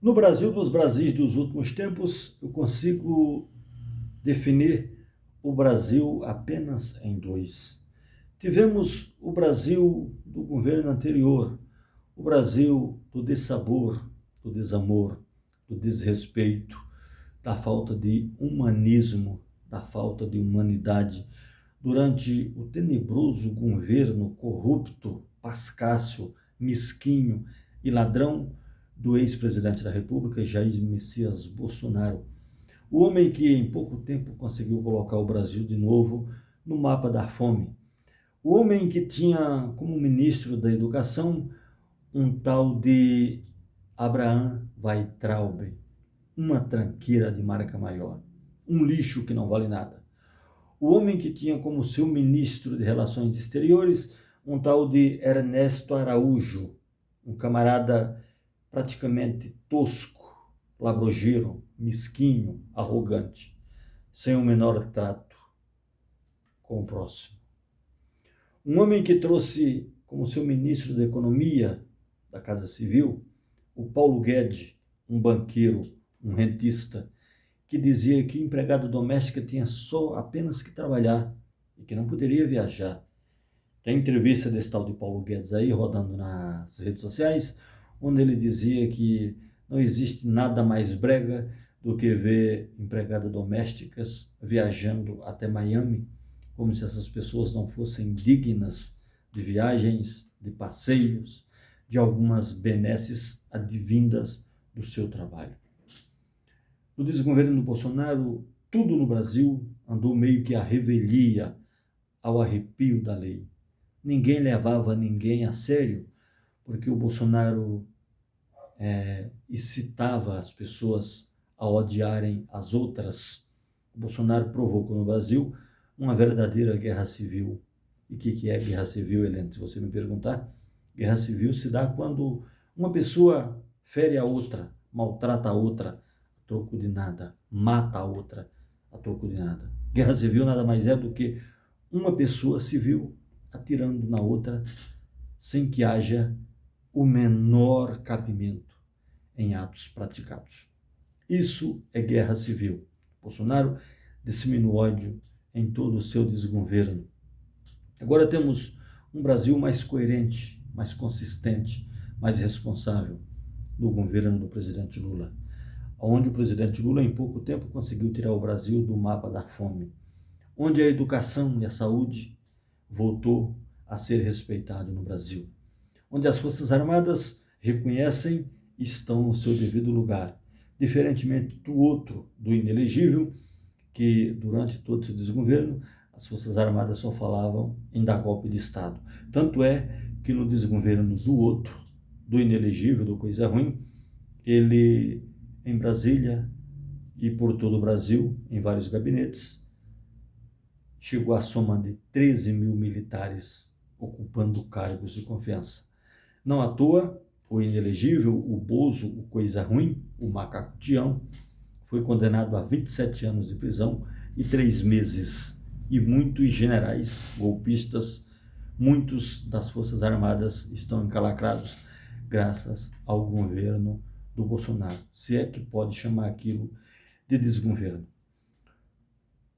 No Brasil, dos Brasis dos últimos tempos, eu consigo definir o Brasil apenas em dois. Tivemos o Brasil do governo anterior, o Brasil do dissabor, do desamor, do desrespeito, da falta de humanismo, da falta de humanidade, durante o tenebroso governo corrupto, pascácio, mesquinho e ladrão do ex-presidente da República, Jair Messias Bolsonaro. O homem que em pouco tempo conseguiu colocar o Brasil de novo no mapa da fome. O homem que tinha como ministro da Educação um tal de Abraham Weintraub, uma tranqueira de marca maior, um lixo que não vale nada. O homem que tinha como seu ministro de Relações Exteriores um tal de Ernesto Araújo, um camarada praticamente tosco, labrogeiro, mesquinho, arrogante, sem o menor trato com o próximo. Um homem que trouxe como seu ministro da Economia da Casa Civil o Paulo Guedes, um banqueiro, um rentista, que dizia que empregada doméstica tinha só apenas que trabalhar e que não poderia viajar. Tem entrevista desse tal de Paulo Guedes aí rodando nas redes sociais, onde ele dizia que não existe nada mais brega do que ver empregadas domésticas viajando até Miami, como se essas pessoas não fossem dignas de viagens, de passeios, de algumas benesses advindas do seu trabalho. No desgoverno do Bolsonaro, tudo no Brasil andou meio que à revelia, ao arrepio da lei. Ninguém levava ninguém a sério, porque o Bolsonaro excitava as pessoas a odiarem as outras. O Bolsonaro provocou no Brasil uma verdadeira guerra civil. E o que é guerra civil, Helena? Se você me perguntar, guerra civil se dá quando uma pessoa fere a outra, maltrata a outra, a troco de nada, mata a outra, a troco de nada. Guerra civil nada mais é do que uma pessoa civil atirando na outra sem que haja o menor cabimento em atos praticados. Isso é guerra civil. Bolsonaro dissemina ódio em todo o seu desgoverno. Agora temos um Brasil mais coerente, mais consistente, mais responsável no governo do presidente Lula, onde o presidente Lula em pouco tempo conseguiu tirar o Brasil do mapa da fome, onde a educação e a saúde voltou a ser respeitado no Brasil, onde as Forças Armadas reconhecem e estão no seu devido lugar, diferentemente do outro, do inelegível, que durante todo o seu desgoverno as Forças Armadas só falavam em dar golpe de Estado. Tanto é que no desgoverno do outro, do inelegível, do coisa ruim, ele, em Brasília e por todo o Brasil, em vários gabinetes, chegou à soma de 13 mil militares ocupando cargos de confiança. Não à toa, o inelegível, o Bozo, o coisa ruim, o macaco Tião, foi condenado a 27 anos de prisão e 3 meses. E muitos generais golpistas, muitos das Forças Armadas estão encalacrados graças ao governo do Bolsonaro, se é que pode chamar aquilo de desgoverno.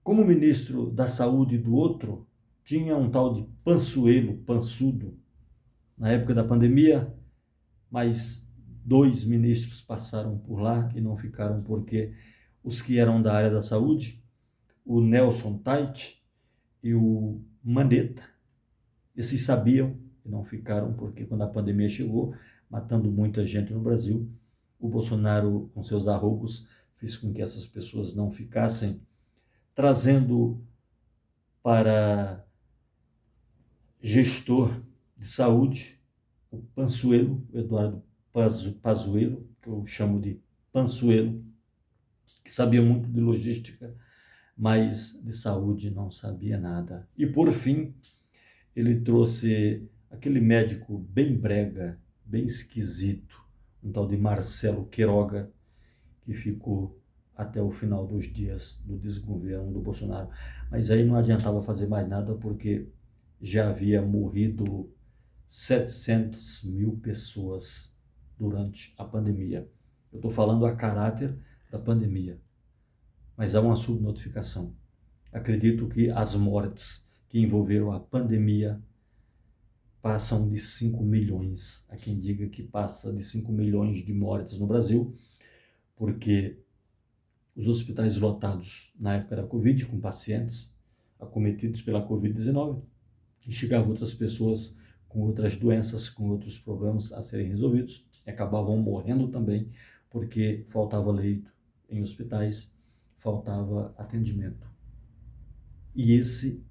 Como ministro da Saúde do outro, tinha um tal de Pansuelo, Pansudo, na época da pandemia, mas 2 ministros passaram por lá e não ficaram porque os que eram da área da saúde, o Nelson Tait e o Mandetta, esses sabiam e não ficaram porque quando a pandemia chegou, matando muita gente no Brasil, o Bolsonaro, com seus arrogos, fez com que essas pessoas não ficassem, trazendo para gestor de saúde o Pansuelo, o Eduardo Pazuello, que eu chamo de Pansuelo, que sabia muito de logística, mas de saúde não sabia nada. E por fim, ele trouxe aquele médico bem brega, bem esquisito, um tal de Marcelo Queiroga, que ficou até o final dos dias do desgoverno do Bolsonaro. Mas aí não adiantava fazer mais nada, porque já havia morrido 700 mil pessoas durante a pandemia. Eu estou falando a caráter da pandemia, mas há uma subnotificação. Acredito que as mortes que envolveram a pandemia passam de 5 milhões. Há quem diga que passa de 5 milhões de mortes no Brasil, porque os hospitais lotados na época da Covid, com pacientes acometidos pela Covid-19, e chegavam outras pessoas com outras doenças, com outros problemas a serem resolvidos, e acabavam morrendo também, porque faltava leito em hospitais, faltava atendimento. E esse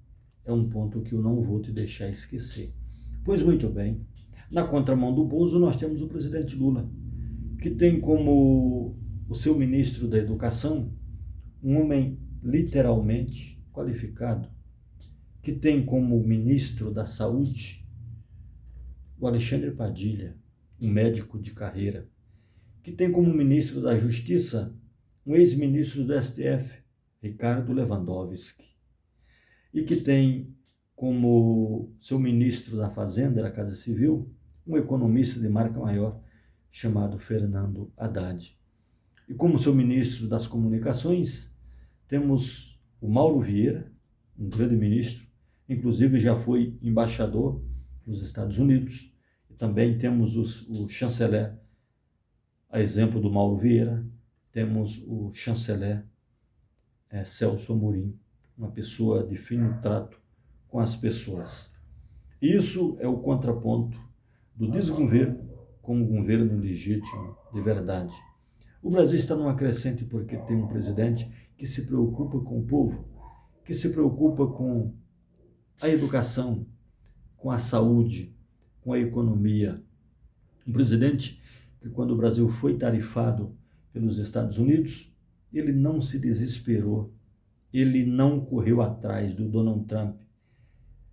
é um ponto que eu não vou te deixar esquecer. Pois muito bem, na contramão do Bozo nós temos o presidente Lula, que tem como o seu ministro da Educação um homem literalmente qualificado, que tem como ministro da Saúde o Alexandre Padilha, um médico de carreira, que tem como ministro da Justiça um ex-ministro do STF, Ricardo Lewandowski, e que tem como seu ministro da Fazenda, da Casa Civil, um economista de marca maior chamado Fernando Haddad. E como seu ministro das Comunicações, temos o Mauro Vieira, um grande ministro, inclusive já foi embaixador nos Estados Unidos. E também temos o chanceler, a exemplo do Mauro Vieira, temos o chanceler Celso Amorim, uma pessoa de fino trato com as pessoas. Isso é o contraponto do desgoverno com o governo legítimo de verdade. O Brasil está numa crescente porque tem um presidente que se preocupa com o povo, que se preocupa com a educação, com a saúde, com a economia. Um presidente que, quando o Brasil foi tarifado pelos Estados Unidos, ele não se desesperou, ele não correu atrás do Donald Trump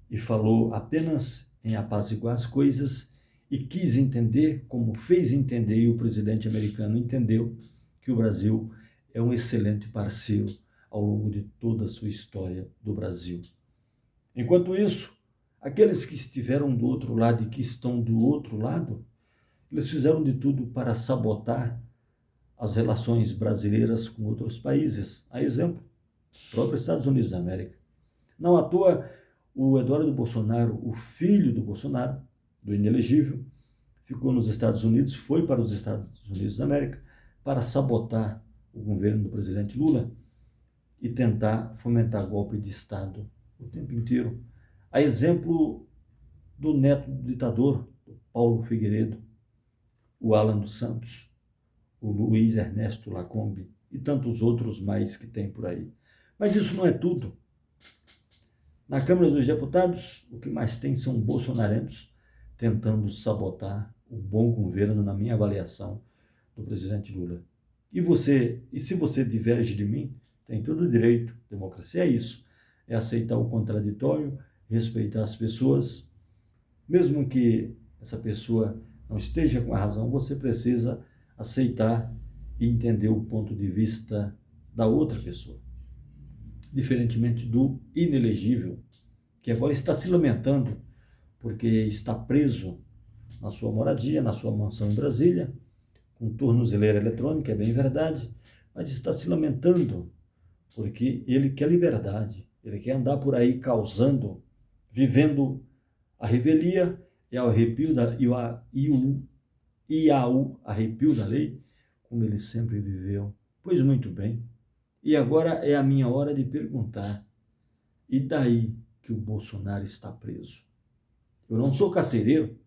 e falou apenas em apaziguar as coisas e quis entender, como fez entender, e o presidente americano entendeu que o Brasil é um excelente parceiro ao longo de toda a sua história do Brasil. Enquanto isso, aqueles que estiveram do outro lado e que estão do outro lado, eles fizeram de tudo para sabotar as relações brasileiras com outros países. A exemplo, os próprios Estados Unidos da América. Não à toa, o Eduardo Bolsonaro, o filho do Bolsonaro, do inelegível, ficou nos Estados Unidos, foi para os Estados Unidos da América para sabotar o governo do presidente Lula e tentar fomentar golpe de Estado o tempo inteiro. A exemplo do neto do ditador, Paulo Figueiredo, o Alan dos Santos, o Luiz Ernesto Lacombe e tantos outros mais que tem por aí. Mas isso não é tudo. Na Câmara dos Deputados, o que mais tem são bolsonarentos tentando sabotar o bom governo, na minha avaliação, do presidente Lula. E se você diverge de mim, tem todo o direito. Democracia é isso, é aceitar o contraditório, respeitar as pessoas. Mesmo que essa pessoa não esteja com a razão, você precisa aceitar e entender o ponto de vista da outra pessoa. Diferentemente do inelegível, que agora está se lamentando porque está preso na sua moradia, na sua mansão em Brasília, com tornozeleira eletrônica, é bem verdade, mas está se lamentando porque ele quer liberdade, ele quer andar por aí causando, vivendo a revelia e ao arrepio ao arrepio da lei, como ele sempre viveu. Pois muito bem. E agora é a minha hora de perguntar, e daí que o Bolsonaro está preso? Eu não sou carcereiro,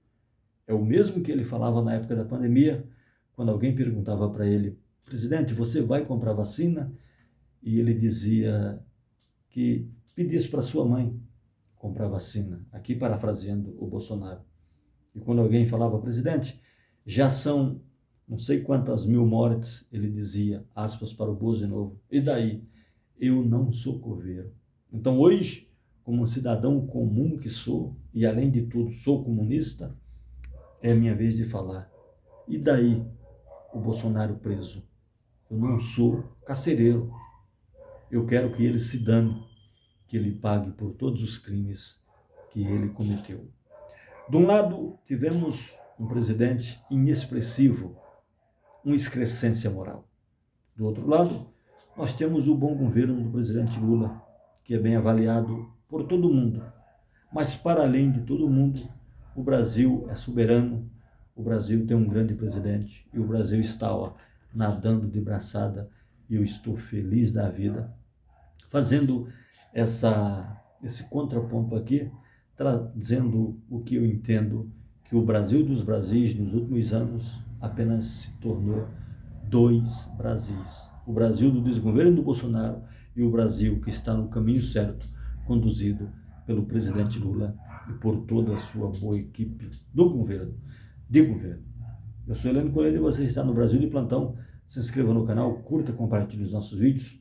é o mesmo que ele falava na época da pandemia, quando alguém perguntava para ele, presidente, você vai comprar vacina? E ele dizia que pedisse para sua mãe comprar vacina, aqui parafraseando o Bolsonaro. E quando alguém falava, presidente, já são não sei quantas mil mortes, ele dizia, aspas para o Bozo de novo, e daí? Eu não sou coveiro. Então hoje, como um cidadão comum que sou, e além de tudo sou comunista, é a minha vez de falar. E daí o Bolsonaro preso? Eu não sou carcereiro. Eu quero que ele se dane, que ele pague por todos os crimes que ele cometeu. De um lado, tivemos um presidente inexpressivo, uma excrescência moral. Do outro lado, nós temos o bom governo do presidente Lula, que é bem avaliado por todo mundo. Mas, para além de todo mundo, o Brasil é soberano, o Brasil tem um grande presidente e o Brasil está nadando de braçada e eu estou feliz da vida. Fazendo esse contraponto aqui, trazendo o que eu entendo que o Brasil dos Brasis, nos últimos anos, apenas se tornou dois Brasis. O Brasil do desgoverno do Bolsonaro e o Brasil que está no caminho certo, conduzido pelo presidente Lula e por toda a sua boa equipe do governo, de governo. Eu sou Heleno Coelho e você está no Brasil de Plantão. Se inscreva no canal, curta, compartilhe os nossos vídeos.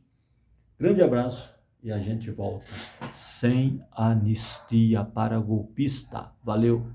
Grande abraço e a gente volta sem anistia para golpista. Valeu!